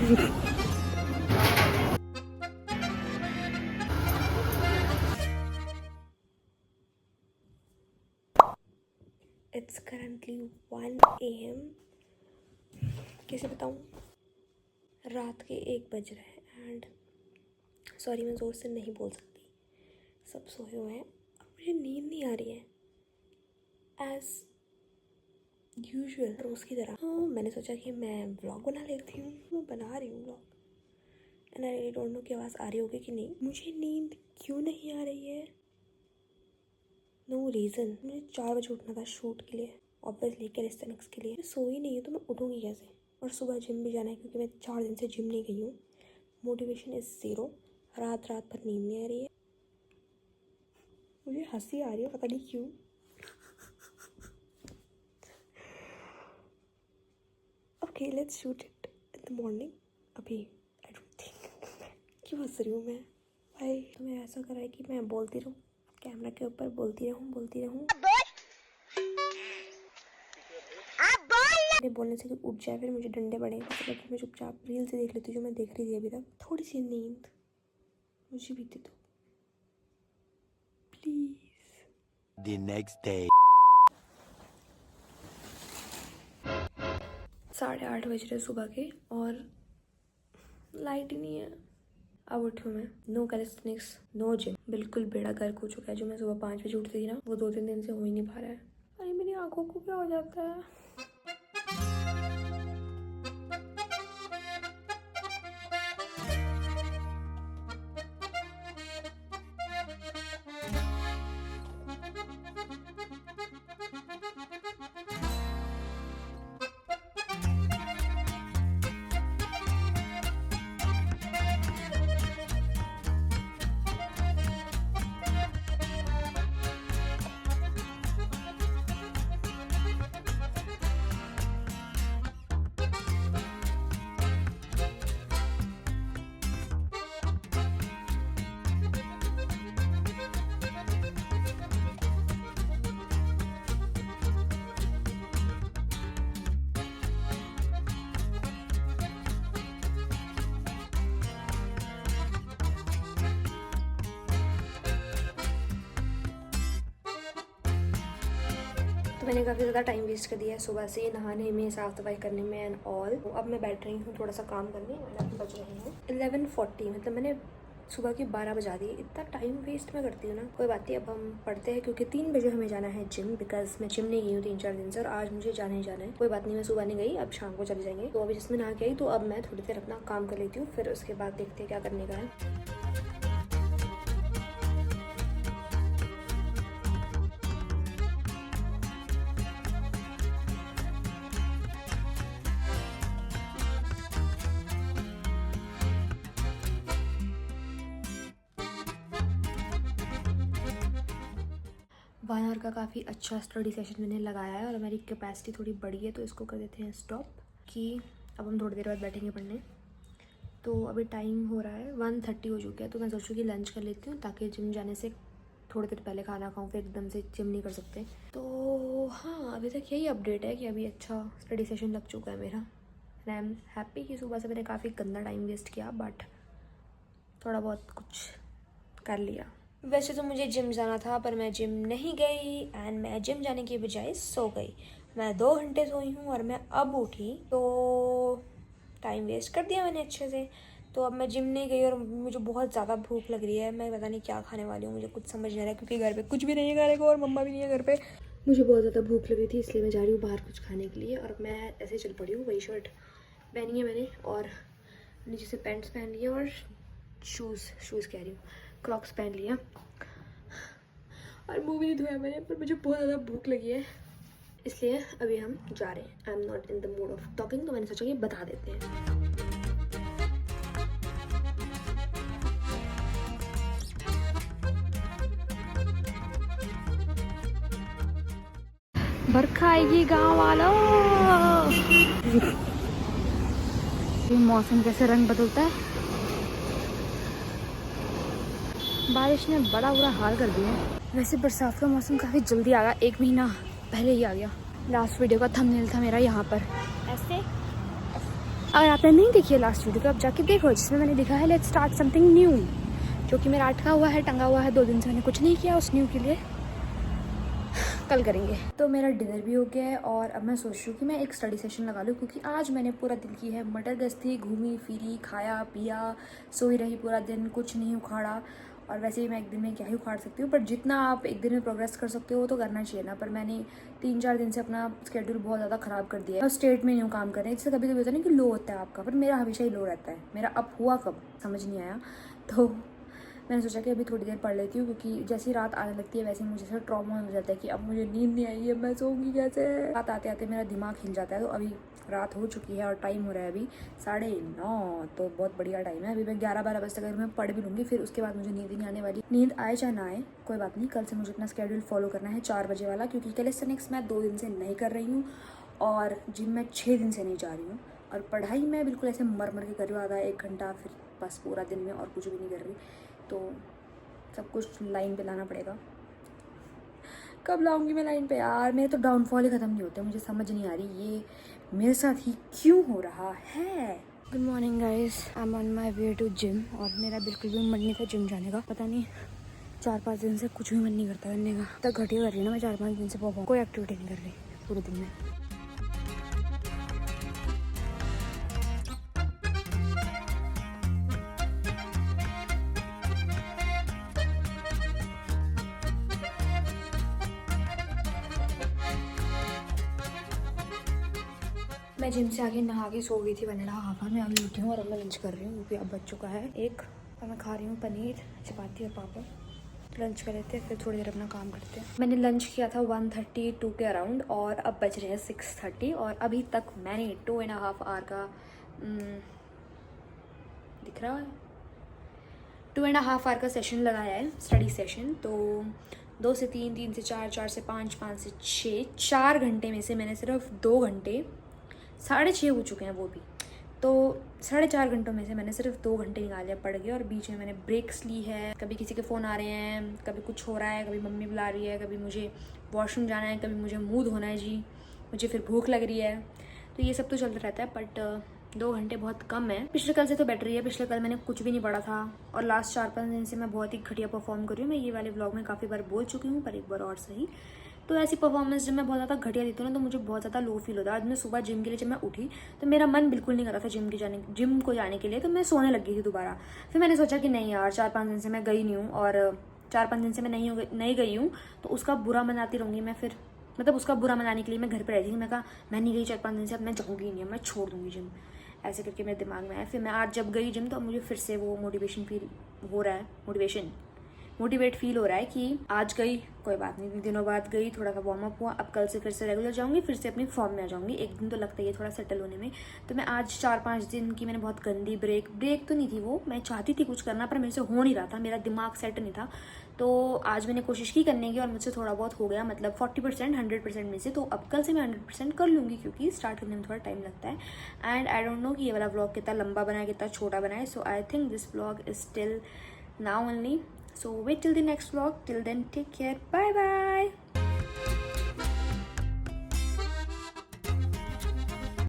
It's currently 1 AM। कैसे बताऊँ, रात के 1 बज रहे हैं एंड सॉरी मैं ज़ोर से नहीं बोल सकती, सब सोए हुए हैं और मुझे नींद नहीं आ रही है एज़ यूजुअल रोज़ की तरह। हाँ, मैंने सोचा कि मैं व्लॉग बना लेती हूँ, मैं बना रही हूँ vlog and I don't know कि आवाज़ आ रही होगी कि नहीं। मुझे नींद क्यों नहीं आ रही है, नो रीज़न। मुझे 4 बजे उठना था शूट के लिए, ऑब्वियसली कैलिस्थेनिक्स के लिए। मैं सोई नहीं हूँ तो मैं उठूँगी कैसे, और सुबह जिम भी जाना है क्योंकि मैं 4 दिन से जिम नहीं गई हूँ। मोटिवेशन इज़ ज़ीरो, रात भर नींद नहीं आ रही है। मुझे हंसी आ रही है, पता नहीं क्यों। Okay let's shoot it in the morning. अभी आई डोंट थिंक क्यों हंस रही हूँ मैं भाई। तो मैं ऐसा करा है कि मैं बोलती रहूँ कैमरा के ऊपर, बोलती रहूँ। मेरे बोलने से कि उठ जाए फिर मुझे डंडे पड़े, तो मैं चुपचाप रील से देख लेती हूँ जो मैं देख रही थी अभी तक। थोड़ी सी नींद मुझे भी दे दो प्लीज। The next day. 8:30 बज रहे सुबह के और लाइट ही नहीं है। अब उठी हूँ मैं, नो कैलिस्थेनिक्स नो जिम, बिल्कुल बेड़ा गर्क हो चुका है। जो मैं सुबह 5 बजे उठती थी ना, वो 2-3 दिन से हो ही नहीं पा रहा है। अरे मेरी आंखों को क्या हो जाता है। तो मैंने काफ़ी ज़्यादा टाइम वेस्ट कर दिया है सुबह से नहाने में, साफ़ सफाई करने में एंड ऑल। अब मैं बैठ रही हूँ थोड़ा सा काम करने। मतलब बज रहे हैं 11:40, मतलब मैंने सुबह की 12 बजा दी। इतना टाइम वेस्ट मैं करती हूँ ना। कोई बात नहीं, अब हम पढ़ते हैं क्योंकि 3 बजे हमें जाना है जिम, बिकॉज मैं जिम नहीं गई हूँ 3-4 दिन से और आज मुझे जाना ही जाना है। कोई बात नहीं, मैं सुबह नहीं गई, अब शाम को चले जाएंगे। तो अभी जिसमें नहा के आई, तो अब मैं थोड़ी देर अपना काम कर लेती हूँ, फिर उसके बाद देखते हैं क्या करने का है। वन आवर का काफ़ी अच्छा स्टडी सेशन मैंने लगाया है और हमारी कैपेसिटी थोड़ी बढ़ी है, तो इसको कर देते हैं स्टॉप। कि अब हम थोड़ी देर बाद बैठेंगे पढ़ने। तो अभी टाइम हो रहा है 1:30 हो चुका है, तो मैं सोचूँ कि लंच कर लेती हूँ ताकि जिम जाने से थोड़ी देर पहले खाना खाऊँ, फिर एकदम से जिम नहीं कर सकते। तो हाँ, अभी तक यही अपडेट है कि अभी अच्छा स्टडी सेशन लग चुका है मेरा एंड आई एम हैप्पी कि सुबह से मैंने काफ़ी गंदा टाइम वेस्ट किया, बट थोड़ा बहुत कुछ कर लिया। वैसे तो मुझे जिम जाना था पर मैं जिम नहीं गई एंड मैं जिम जाने की बजाय सो गई। मैं 2 घंटे सोई हूँ और मैं अब उठी, तो टाइम वेस्ट कर दिया मैंने अच्छे से। तो अब मैं जिम नहीं गई और मुझे बहुत ज़्यादा भूख लग रही है। मैं पता नहीं क्या खाने वाली हूँ, मुझे कुछ समझ नहीं आ रहा है क्योंकि घर पे कुछ भी नहीं है खाने को और मम्मा भी नहीं है घर पे। मुझे बहुत ज़्यादा भूख लग रही थी, इसलिए मैं जा रही हूँ बाहर कुछ खाने के लिए। और मैं ऐसे चल पड़ी हूँ, वही शर्ट पहनी है मैंने और नीचे से पैंट्स पहन लिया और शूज़ कह रही हूँ, क्रॉक्स पहन लिया और मुँह भी नहीं धोया मैंने। पर मुझे बहुत ज़्यादा भूख लगी है, इसलिए अभी हम जा रहे हैं। I am not in the mood off talking, तो मैंने सोचा कि बता देते हैं। बरखा आएगी गाँव वालों। मौसम कैसे रंग बदलता है, बारिश ने बड़ा बुरा हाल कर दिया। वैसे बरसात का मौसम काफ़ी जल्दी आ गया, 1 महीना पहले ही आ गया। लास्ट वीडियो का थंबनेल था मेरा यहाँ पर ऐसे, अगर आपने नहीं देखी है लास्ट वीडियो तो आप जाके देखो, जिसमें मैंने लिखा है लेट्स स्टार्ट समथिंग न्यू, जो कि मेरा अटका हुआ है, टंगा हुआ है 2 दिन से, मैंने कुछ नहीं किया उस न्यू के लिए। कल करेंगे। तो मेरा डिनर भी हो गया है और अब मैं सोच रही हूँ कि मैं एक स्टडी सेशन लगा लूँ, क्योंकि आज मैंने पूरा दिन की है मटर गश्ती, घूमी फिरी, खाया पिया, सोई रही पूरा दिन, कुछ नहीं उखाड़ा। और वैसे ही मैं एक दिन में क्या ही उखाड़ सकती हूँ, पर जितना आप एक दिन में प्रोग्रेस कर सकते हो तो करना चाहिए ना। पर मैंने 3-4 दिन से अपना स्केड्यूल बहुत ज़्यादा ख़राब कर दिया है। स्टेट में नहीं हूँ काम कर रहे हैं, जिससे कभी कभी होता है ना कि लो होता है आपका, पर मेरा हमेशा ही लो रहता है। मेरा अप हुआ कब समझ नहीं आया। तो मैंने सोचा कि अभी थोड़ी देर पढ़ लेती हूँ, क्योंकि जैसे ही रात आने लगती है वैसे ही मुझे ऐसा ट्रॉमा हो जाता है कि अब मुझे नींद नहीं आई है, मैं सोऊंगी कैसे। रात आते आते मेरा दिमाग हिल जाता है। तो अभी रात हो चुकी है और टाइम हो रहा है अभी 9:30, तो बहुत बढ़िया टाइम है। अभी मैं 11-12 बजे तक अगर मैं पढ़ भी लूँगी, फिर उसके बाद मुझे नींद ही नहीं आने वाली। नींद आए चाहे ना आए कोई बात नहीं, कल से मुझे अपना स्केड्यूल फॉलो करना है 4 बजे वाला, क्योंकि कैलिस्थेनिक्स मैं 2 दिन से नहीं कर रही हूँ और जिम में 6 दिन से नहीं जा रही हूँ। और पढ़ाई मैं बिल्कुल ऐसे मर के कर रही हूँ, आधा 1 घंटा, फिर बस पूरा दिन में और कुछ भी नहीं कर रही। तो सब कुछ लाइन पे लाना पड़ेगा। कब लाऊंगी मैं लाइन पे यार? मेरे तो डाउनफॉल ही ख़त्म नहीं होते, मुझे समझ नहीं आ रही ये मेरे साथ ही क्यों हो रहा है। Good morning guys, I am on my way to gym. और मेरा बिल्कुल भी मन नहीं था जिम जाने का, पता नहीं 4-5 दिन से कुछ भी मन नहीं करता करने का। तक घटिया कर रही हूँ ना मैं 4-5 दिन से, परफॉर्म कोई एक्टिविटी नहीं कर रही पूरे दिन में। मैं जिम से आके नहा के सो गई थी 1.5 आवर में। अभी उठी हूँ और अब मैं लंच कर रही हूँ, क्योंकि अब बच चुका है 1। और मैं खा रही हूँ पनीर, चपाती और पापड़। लंच कर लेते हैं, फिर थोड़ी देर अपना काम करते हैं। मैंने लंच किया था 1:32 के अराउंड और अब बज रहे हैं 6:30। और अभी तक मैंने 2.5 आवर का दिख रहा है 2.5 आवर का सेशन लगाया है, स्टडी सेशन। तो 2 से 3, 3 से 4, 4 से 5, 5 से 6, 4 घंटे में से मैंने सिर्फ 2 घंटे, 6:30 हो चुके हैं वो भी, तो 4.5 घंटों में से मैंने सिर्फ 2 घंटे निकाले पढ़ के। और बीच में मैंने ब्रेक्स ली है, कभी किसी के फ़ोन आ रहे हैं, कभी कुछ हो रहा है, कभी मम्मी बुला रही है, कभी मुझे वॉशरूम जाना है, कभी मुझे मुँह धोना है जी, मुझे फिर भूख लग रही है। तो ये सब तो चलता रहता है, बट 2 घंटे बहुत कम है। पिछले कल से तो बेटर ही है, पिछले कल मैंने कुछ भी नहीं पढ़ा था और लास्ट 4-5 दिन से मैं बहुत ही घटिया परफॉर्म कर रही हूँ। मैं ये वाले व्लॉग में काफ़ी बार बोल चुकी हूँ, पर एक बार और सही। तो ऐसी परफॉर्मेंस जब मैं बहुत ज़्यादा घटिया देती हूँ ना, तो मुझे बहुत ज़्यादा लो फील होता है। आज मैं सुबह जिम के लिए जब मैं उठी तो मेरा मन बिल्कुल नहीं कर रहा था जिम को जाने के लिए, तो मैं सोने लग गई थी दोबारा। फिर मैंने सोचा कि नहीं यार, 4-5 दिन से मैं गई नहीं हूँ और 4-5 दिन से मैं नहीं गई हूँ, तो उसका बुरा मनाती रहूँगी मैं। फिर मतलब उसका बुरा मनाने के लिए मैं घर पर रहती थी। मैं कहा मैं नहीं गई 4-5 दिन से, अब मैं जाऊँगी नहीं, मैं छोड़ दूँगी जिम, ऐसे करके मेरे दिमाग में आया। फिर मैं आज जब गई जिम तो मुझे फिर से वो मोटिवेट फील हो रहा है कि आज गई, कोई बात नहीं, दिनों बाद गई, थोड़ा सा वार्म अप हुआ, अब कल से फिर से रेगुलर जाऊंगी, फिर से अपनी फॉर्म में आ जाऊंगी। एक दिन तो लगता ही है थोड़ा सेटल होने में। तो मैं आज 4-5 दिन की मैंने बहुत गंदी ब्रेक तो नहीं थी वो, मैं चाहती थी कुछ करना पर मेरे से हो नहीं रहा था, मेरा दिमाग सेट नहीं था। तो आज मैंने कोशिश की करने की और मुझसे थोड़ा बहुत हो गया, मतलब 40%, 100% में से। तो अब कल से मैं 100% कर लूँगी, क्योंकि स्टार्ट करने में थोड़ा टाइम लगता है। एंड आई डोंट नो कि ये वाला व्लॉग कितना लंबा बनाए, कितना छोटा बनाए। So I think this vlog is still now only, so wait till the next vlog. Till then, take care, bye bye.